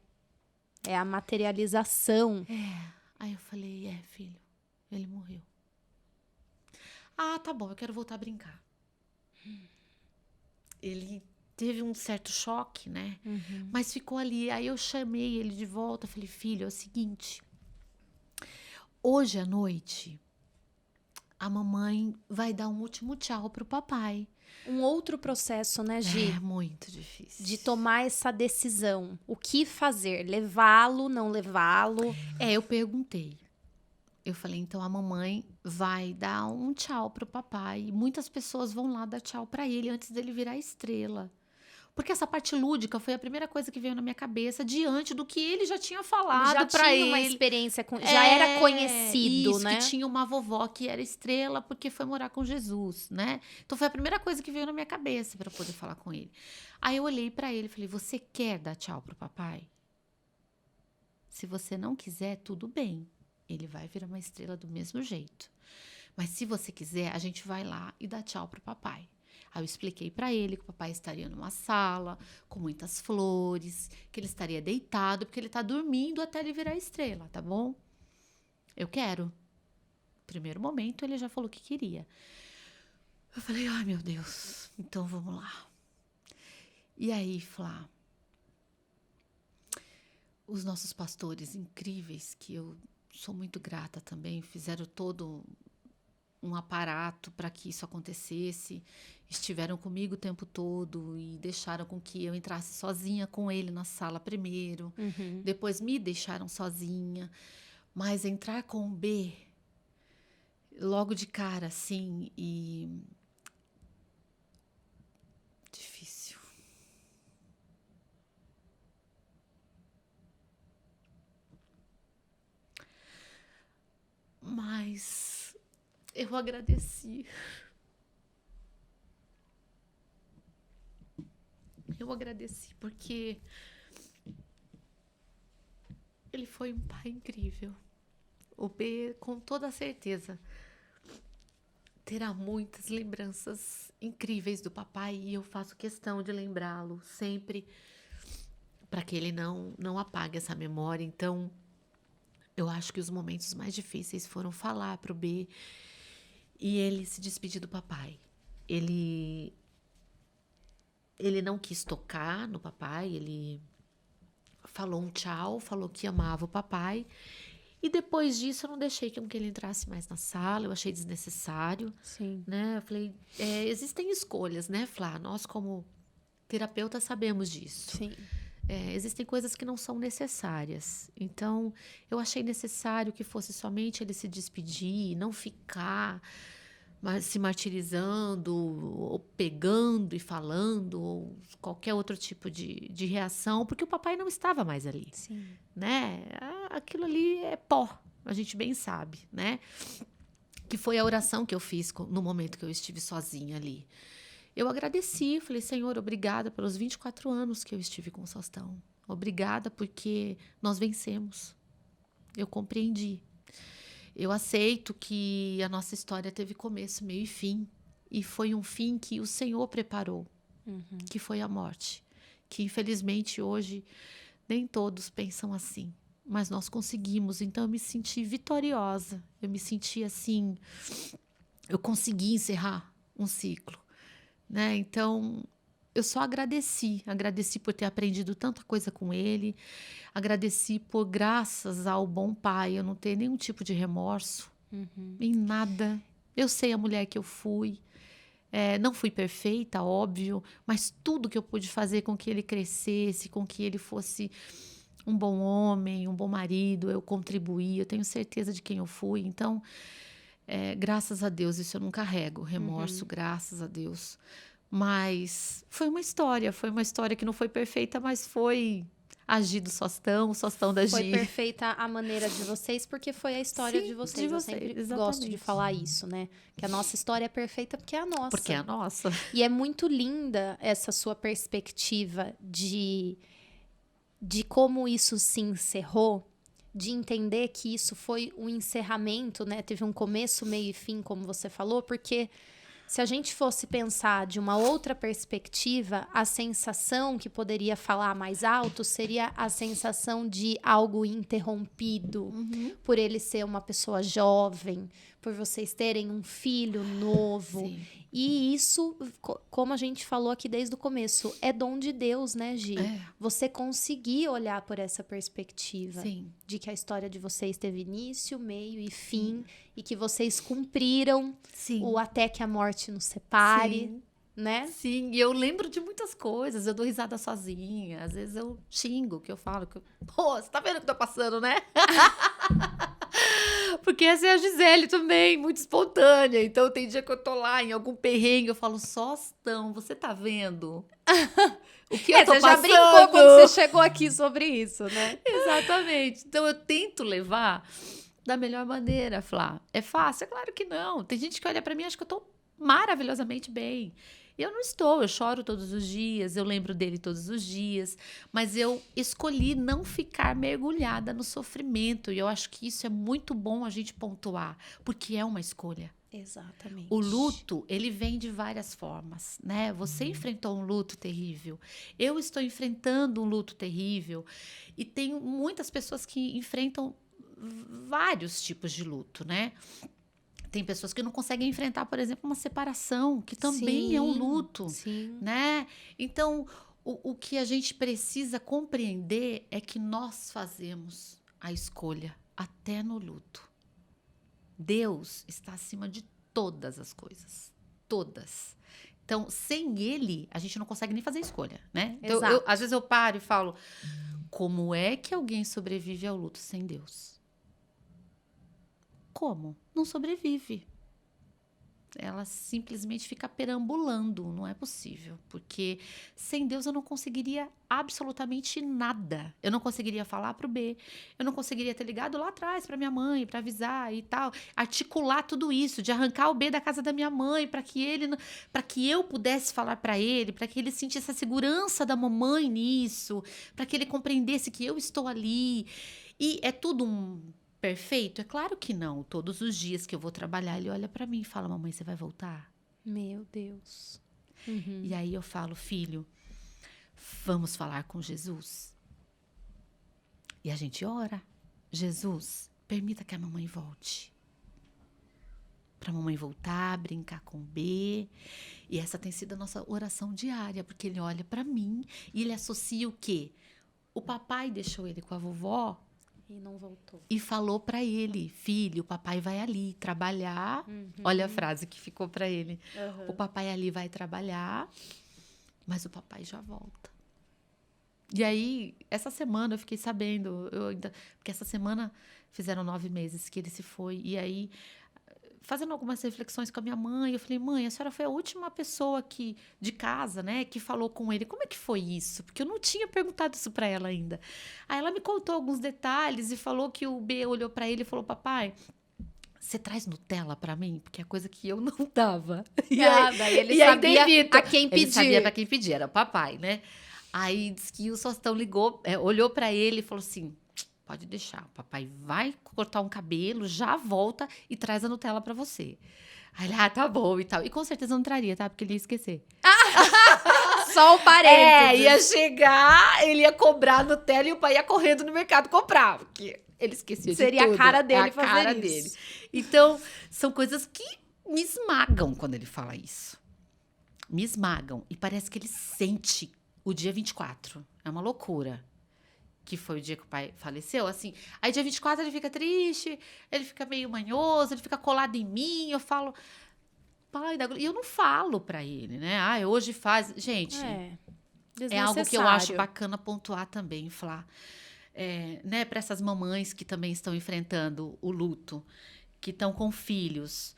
É a materialização. Aí eu falei, filho, ele morreu. Ah, tá bom, eu quero voltar a brincar. Ele teve um certo choque, né? Mas ficou ali. Aí eu chamei ele de volta, falei, filho, é o seguinte, hoje à noite a mamãe vai dar um último tchau pro papai. Um outro processo, né, Gi? É muito difícil. De tomar essa decisão. O que fazer? Levá-lo, não levá-lo? Eu perguntei. Eu falei, então a mamãe vai dar um tchau pro papai. E muitas pessoas vão lá dar tchau pra ele antes dele virar estrela. Porque essa parte lúdica foi a primeira coisa que veio na minha cabeça diante do que ele já tinha falado pra ele. Já tinha uma experiência, já era conhecido, isso, né? que tinha uma vovó que era estrela porque foi morar com Jesus, né? Então foi a primeira coisa que veio na minha cabeça para poder falar com ele. Aí eu olhei pra ele e falei, você quer dar tchau pro papai? Se você não quiser, tudo bem. Ele vai virar uma estrela do mesmo jeito. Mas se você quiser, a gente vai lá e dá tchau pro papai. Aí eu expliquei para ele que o papai estaria numa sala com muitas flores, que ele estaria deitado porque ele tá dormindo até ele virar estrela, tá bom? Eu quero. Primeiro momento ele já falou que queria. Eu falei, ai meu Deus, então vamos lá. E aí, Flá, os nossos pastores incríveis, que eu sou muito grata também, fizeram todo um aparato para que isso acontecesse, estiveram comigo o tempo todo e deixaram com que eu entrasse sozinha com ele na sala primeiro, depois me deixaram sozinha, mas entrar com o B logo de cara assim e difícil. Mas eu agradeci. Eu agradeci porque ele foi um pai incrível. O B, com toda certeza, terá muitas lembranças incríveis do papai e eu faço questão de lembrá-lo sempre para que ele não apague essa memória. Então, eu acho que os momentos mais difíceis foram falar pro B e ele se despedir do papai. Ele não quis tocar no papai, ele falou um tchau, falou que amava o papai. E depois disso, eu não deixei que ele entrasse mais na sala, eu achei desnecessário. Sim. Né? Eu falei, existem escolhas, né, Flá? Nós, como terapeutas, sabemos disso. Sim. Existem coisas que não são necessárias. Então, eu achei necessário que fosse somente ele se despedir, não ficar se martirizando, ou pegando e falando, ou qualquer outro tipo de reação, porque o papai não estava mais ali. Sim. Né? Aquilo ali é pó, a gente bem sabe, né? Que foi a oração que eu fiz no momento que eu estive sozinha ali. Eu agradeci, falei, Senhor, obrigada pelos 24 anos que eu estive com o Faustão. Obrigada porque nós vencemos. Eu compreendi. Eu aceito que a nossa história teve começo, meio e fim. E foi um fim que o Senhor preparou, que foi a morte. que infelizmente hoje nem todos pensam assim. Mas nós conseguimos, então eu me senti vitoriosa. Eu me senti assim, eu consegui encerrar um ciclo, né? Então, eu só agradeci por ter aprendido tanta coisa com ele, agradeci por, graças ao bom pai, eu não ter nenhum tipo de remorso em nada. Eu sei a mulher que eu fui, não fui perfeita, óbvio, mas tudo que eu pude fazer com que ele crescesse, com que ele fosse um bom homem, um bom marido, eu contribuí, eu tenho certeza de quem eu fui. Então, graças a Deus, isso eu não carrego, remorso, graças a Deus. Mas foi uma história que não foi perfeita, mas foi agir do Sostão da Gi. Foi perfeita a maneira de vocês, porque foi a história de vocês. Eu sempre gosto de falar isso, né? Que a nossa história é perfeita porque é a nossa. Porque é a nossa. E é muito linda essa sua perspectiva de como isso se encerrou, de entender que isso foi um encerramento, né? Teve um começo, meio e fim, como você falou, porque se a gente fosse pensar de uma outra perspectiva, a sensação que poderia falar mais alto seria a sensação de algo interrompido, por ele ser uma pessoa jovem, por vocês terem um filho novo. Sim. E isso, como a gente falou aqui desde o começo, é dom de Deus, né, Gi? Você conseguir olhar por essa perspectiva. Sim. De que a história de vocês teve início, meio e fim, e que vocês cumpriram o até que a morte nos separe, né? Sim, e eu lembro de muitas coisas, eu dou risada sozinha, às vezes eu xingo, que eu falo, pô, você tá vendo o que tá passando, né? Porque essa é a Gisele também, muito espontânea. Então, tem dia que eu tô lá em algum perrengue, eu falo, Sostão, você tá vendo? O que eu tô você passando? Já brincou quando você chegou aqui sobre isso, né? Exatamente. Então, eu tento levar da melhor maneira, Flá. É fácil? É claro que não. Tem gente que olha pra mim e acha que eu tô maravilhosamente bem. Eu não estou, eu choro todos os dias, eu lembro dele todos os dias, mas eu escolhi não ficar mergulhada no sofrimento, e eu acho que isso é muito bom a gente pontuar, porque é uma escolha. Exatamente. O luto, ele vem de várias formas, né? Você enfrentou um luto terrível, eu estou enfrentando um luto terrível, e tem muitas pessoas que enfrentam vários tipos de luto, né? Tem pessoas que não conseguem enfrentar, por exemplo, uma separação, que também é um luto, né? Então, o que a gente precisa compreender é que nós fazemos a escolha até no luto. Deus está acima de todas as coisas, todas. Então, sem Ele, a gente não consegue nem fazer escolha, né? Então, às vezes eu paro e falo, como é que alguém sobrevive ao luto sem Deus? Como? Não sobrevive. Ela simplesmente fica perambulando, não é possível. Porque sem Deus eu não conseguiria absolutamente nada. Eu não conseguiria falar pro B, eu não conseguiria ter ligado lá atrás pra minha mãe, pra avisar e tal. Articular tudo isso, de arrancar o B da casa da minha mãe, para que eu pudesse falar pra ele, para que ele sentisse a segurança da mamãe nisso, para que ele compreendesse que eu estou ali. E é tudo perfeito? É claro que não. Todos os dias que eu vou trabalhar, ele olha pra mim e fala, mamãe, você vai voltar? Meu Deus. E aí eu falo, filho, vamos falar com Jesus? E a gente ora. Jesus, permita que a mamãe volte. Pra mamãe voltar, brincar com o B. E essa tem sido a nossa oração diária, porque ele olha pra mim e ele associa o quê? O papai deixou ele com a vovó, e não voltou. E falou pra ele, filho, o papai vai ali trabalhar. Olha a frase que ficou pra ele. O papai ali vai trabalhar, mas o papai já volta. E aí, essa semana eu fiquei sabendo, porque essa semana fizeram 9 meses que ele se foi. E aí, fazendo algumas reflexões com a minha mãe, eu falei, mãe, a senhora foi a última pessoa aqui de casa, né, que falou com ele. Como é que foi isso? Porque eu não tinha perguntado isso pra ela ainda. Aí ela me contou alguns detalhes e falou que o B olhou pra ele e falou, papai, você traz Nutella pra mim? Porque é coisa que eu não dava. Daí ele sabia a quem pedir. Ele sabia pra quem pedir, era o papai, né? Aí disse que o Sostão ligou, olhou pra ele e falou assim, pode deixar, o papai vai cortar um cabelo, já volta e traz a Nutella pra você. Aí ele, tá bom e tal. E com certeza não traria, tá? Porque ele ia esquecer. Só o parênteses. ia chegar, ele ia cobrar Nutella e o pai ia correndo no mercado comprar, porque ele esquecia de tudo. Seria a cara dele a fazer cara isso. dele. Então, são coisas que me esmagam quando ele fala isso. Me esmagam. E parece que ele sente o dia 24. É uma loucura. Que foi o dia que o pai faleceu, assim. Aí, dia 24, ele fica triste, ele fica meio manhoso, ele fica colado em mim. Eu falo, pai, e eu não falo pra ele, né? Ah, hoje faz. Gente, é algo que eu acho bacana pontuar também, Flá. Né, para essas mamães que também estão enfrentando o luto, que estão com filhos.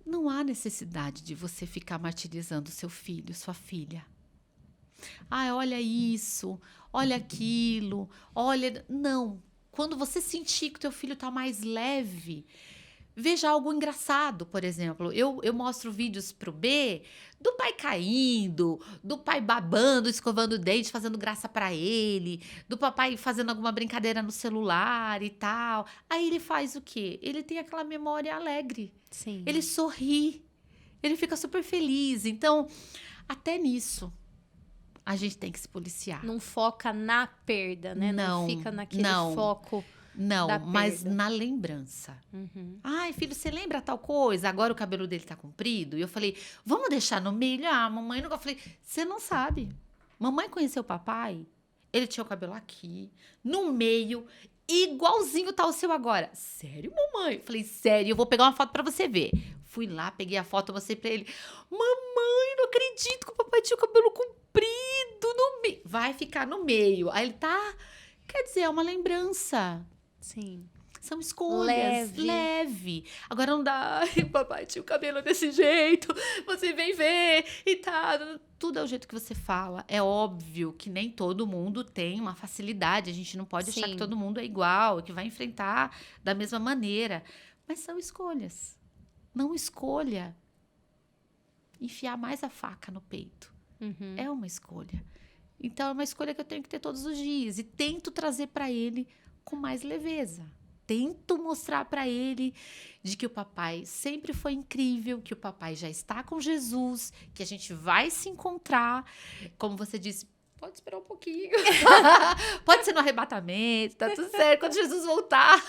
Não há necessidade de você ficar martirizando seu filho, sua filha. Ah, olha isso, olha aquilo, olha... Não, quando você sentir que o teu filho está mais leve, veja algo engraçado, por exemplo. Eu mostro vídeos pro B do pai caindo, do pai babando, escovando o dente, fazendo graça para ele, do papai fazendo alguma brincadeira no celular e tal. Aí ele faz o quê? Ele tem aquela memória alegre. Sim. Ele sorri, ele fica super feliz. Então, até nisso, a gente tem que se policiar. Não foca na perda, né? Não fica naquele foco da mas perda. na lembrança. Ai, filho, você lembra tal coisa? Agora o cabelo dele tá comprido. E eu falei, vamos deixar no meio? Ah, mamãe nunca. Eu falei, você não sabe. Mamãe conheceu o papai, ele tinha o cabelo aqui, no meio, igualzinho tá o seu agora. Sério, mamãe? Eu falei, sério, eu vou pegar uma foto pra você ver. Fui lá, peguei a foto, mostrei pra ele. Mamãe, não acredito que o papai tinha o cabelo comprido no meio. Vai ficar no meio. Aí ele tá... Quer dizer, é uma lembrança. Sim. São escolhas. Leve. Agora não dá. Ai, papai tinha o cabelo desse jeito. Você vem ver e tá... Tudo é o jeito que você fala. É óbvio que nem todo mundo tem uma facilidade. A gente não pode achar que todo mundo é igual, que vai enfrentar da mesma maneira. Mas são escolhas. Não escolha enfiar mais a faca no peito. É uma escolha. Então, é uma escolha que eu tenho que ter todos os dias. E tento trazer para ele com mais leveza. Tento mostrar para ele de que o papai sempre foi incrível, que o papai já está com Jesus, que a gente vai se encontrar. Como você disse, pode esperar um pouquinho. Pode ser no arrebatamento, tá tudo certo. Quando Jesus voltar...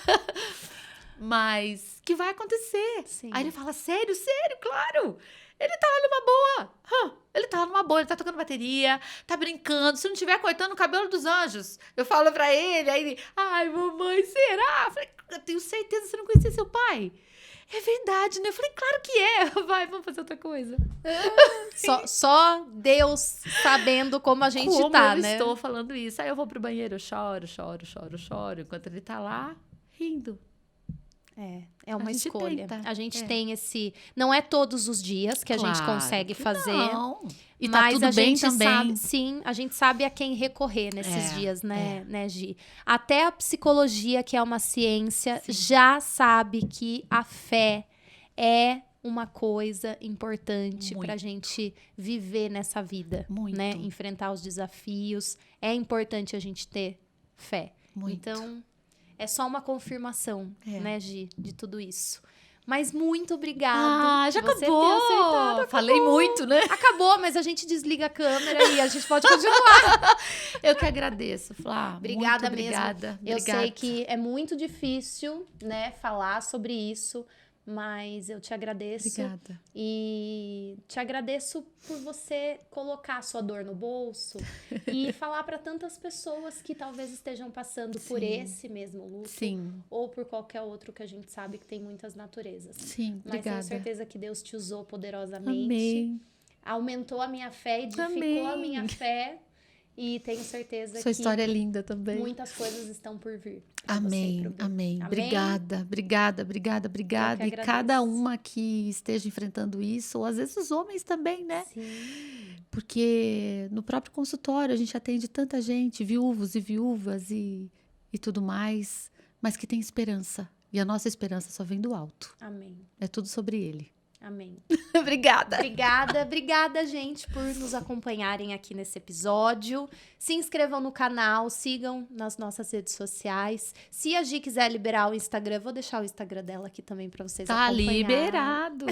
Mas que vai acontecer. Sim. Aí ele fala, sério, claro. Ele tá lá numa boa. Ele tá lá numa boa, ele tá tocando bateria, tá brincando. Se não estiver cortando o cabelo dos anjos, eu falo pra ele, aí ele, ai, mamãe, será? Eu falei, eu tenho certeza que você não conhecia seu pai. É verdade, né? Eu falei, claro que é. Vai, vamos fazer outra coisa. Só Deus sabendo como a gente tá, né? Eu estou falando isso. Aí eu vou pro banheiro, eu choro. Enquanto ele tá lá, rindo. É uma escolha. Tenta. A gente tem esse... Não é todos os dias que a gente consegue fazer. Não. E mas tá tudo a bem gente também. sabe, sim, a gente sabe a quem recorrer nesses dias, né, Gi? Até a psicologia, que é uma ciência, já sabe que a fé é uma coisa importante pra gente viver nessa vida. Muito. Né? Enfrentar os desafios. É importante a gente ter fé. Muito. Então... É só uma confirmação, né, Gi, de tudo isso. Mas muito obrigada. Já por você acabou. ter aceitado. Acabou. Falei muito, né? Acabou, mas a gente desliga a câmera e a gente pode continuar. Eu que agradeço, Flá. Obrigada muito obrigada. mesmo. Eu sei que é muito difícil, né, falar sobre isso, mas eu te agradeço. Obrigada. E te agradeço por você colocar a sua dor no bolso e falar para tantas pessoas que talvez estejam passando por esse mesmo luto. Sim. Ou por qualquer outro que a gente sabe que tem muitas naturezas. Sim, mas obrigada. tenho certeza que Deus te usou poderosamente. Amém. Aumentou a minha fé, edificou a minha fé. E tenho certeza que sua história é linda também. Muitas coisas estão por vir. Amém, amém. Obrigada. E cada uma que esteja enfrentando isso, ou às vezes os homens também, né? Sim. Porque no próprio consultório a gente atende tanta gente, viúvos e viúvas e tudo mais, mas que tem esperança. E a nossa esperança só vem do alto. Amém. É tudo sobre ele. Amém. Obrigada. Obrigada, gente, por nos acompanharem aqui nesse episódio. Se inscrevam no canal, sigam nas nossas redes sociais. Se a Gi quiser liberar o Instagram, vou deixar o Instagram dela aqui também para vocês acompanharem. Tá liberado.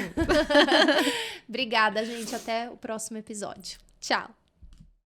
Obrigada, gente. Até o próximo episódio. Tchau.